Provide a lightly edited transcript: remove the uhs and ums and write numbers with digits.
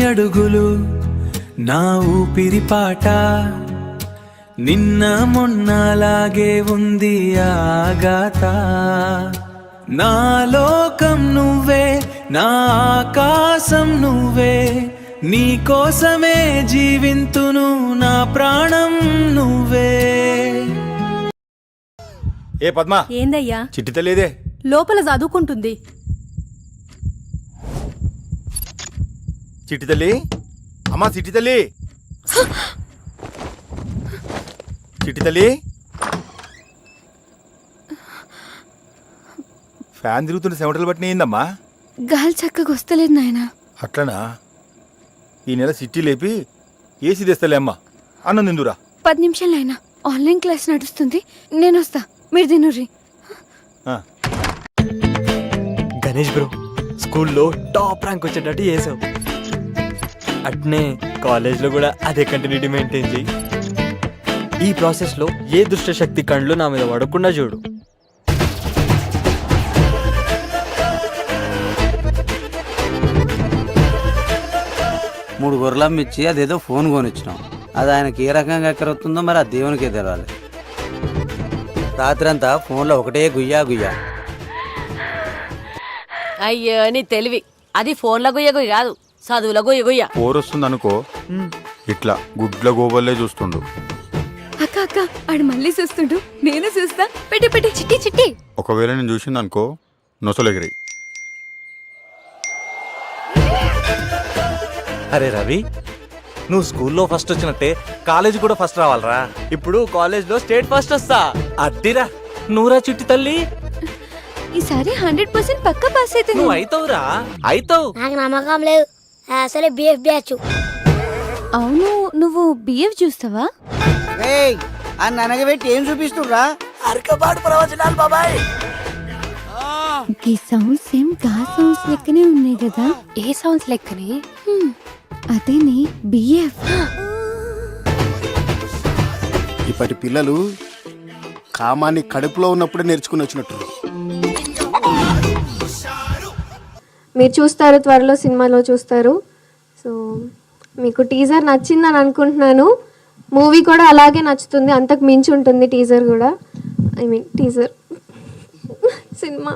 అడుగులు నా ఊపిరి పాట నిన్న మొన్నలాగే ఉంది ఆగాత నా లోకం నువ్వే నా ఆకాశం నువ్వే నీ కోసమే జీవింతును నా ప్రాణం నువ్వే. ఏ పద్మా ఏందయ్యా చిట్టి తల్లిదే లోపల చదువుకుంటుంది. చిట్టి తల్లి అమ్మా చిట్టి తల్లి చిట్టి తల్లి ఫ్యాన్ తిరుగుతున్న సెమటలు బట్టి ఏందమ్మా? గాలి చక్కగా వస్తలేదు నాయన. అట్లనా? ఈ నెల సిట్టి లేపి ఏసీ తెస్తలే అమ్మా. అన్నం తిందురా. 10 నిమిషాలు అయినా ఆన్లైన్ క్లాస్ నడుస్తుంది, నేను వస్తా, మీరు తినుర్రి. గణేష్ బ్రో స్కూల్లో టాప్ ర్యాంక్ వచ్చేటట్టు చేసావు. అట్నే కాలేజ్లో కూడా అదే కంటిన్యూటీ మెయింటైన్ చేయి. ఈ ప్రాసెస్లో ఏ దుష్ట శక్తి కళ్ళు నా మీద పడకుండా చూడు. మూడు గొర్రెలమ్మిచ్చి అదేదో ఫోన్ కొనిచ్చినాం. అది ఆయనకి ఏ రకంగా ఎక్కరవుతుందో మరి ఆ దేవునికే తెలవాలి. రాత్రంతా ఫోన్లో ఒకటే గుయ్యా గుయ్యా. అయ్యో నీ తెలివి, అది ఫోన్ల గుయ్య గుయ్య కాదు, చదువుల గుయ్య గుయ్య. పోరొస్తుంది అనుకో, ఇట్లా గుడ్ల గోబల్లే చూస్తుండు. అక్క అక్క ఆడు మళ్ళీ చూస్తుండు, నేను చూస్తా. పెట్టి పెట్టి చిట్టి చిట్టి. ఒకవేళ నేను చూసింది అనుకో నొసలెగిరి. అరే రవి, నువ్వు స్కూల్లో ఫస్ట్ వచ్చినట్టే కాలేజ్ కూడా ఫస్ట్ రావాలరా. ఇప్పుడు కాలేజ్లో స్టేట్ ఫస్ట్ వస్తా. అద్దిరా నువ్వురా చిట్టి తల్లి. ఈసారి 100% పక్కా పాస్ అయితే నువ్వు అవుతావురా, అవుతావు. నాకు నమ్మకం లేదు, అసలే బిఎఫ్ బ్యాచ్. అవును, నువ్వు బిఎఫ్ చూస్తావా? అని అనగబెట్టి ఏం చూపిస్తుర్రా? అరకబాటు ప్రవచనాలు బాబాయ్. ఈ సౌండ్స్ సేమ్ గా సౌండ్స్ లెక్కనే ఉన్నాయి కదా. ఏ సౌండ్స్ లెక్కనే? అదేని బిఎఫ్. ఇప్పటి పిల్లలు కామాన్ని కడుపులో ఉన్నప్పుడే నేర్చుకుని వచ్చినట్టు. మీరు చూస్తారు, త్వరలో సినిమాలో చూస్తారు. సో మీకు టీజర్ నచ్చిందని అనుకుంటున్నాను. మూవీ కూడా అలాగే నచ్చుతుంది, అంతకు మించి ఉంటుంది టీజర్ కూడా. I mean teaser cinema.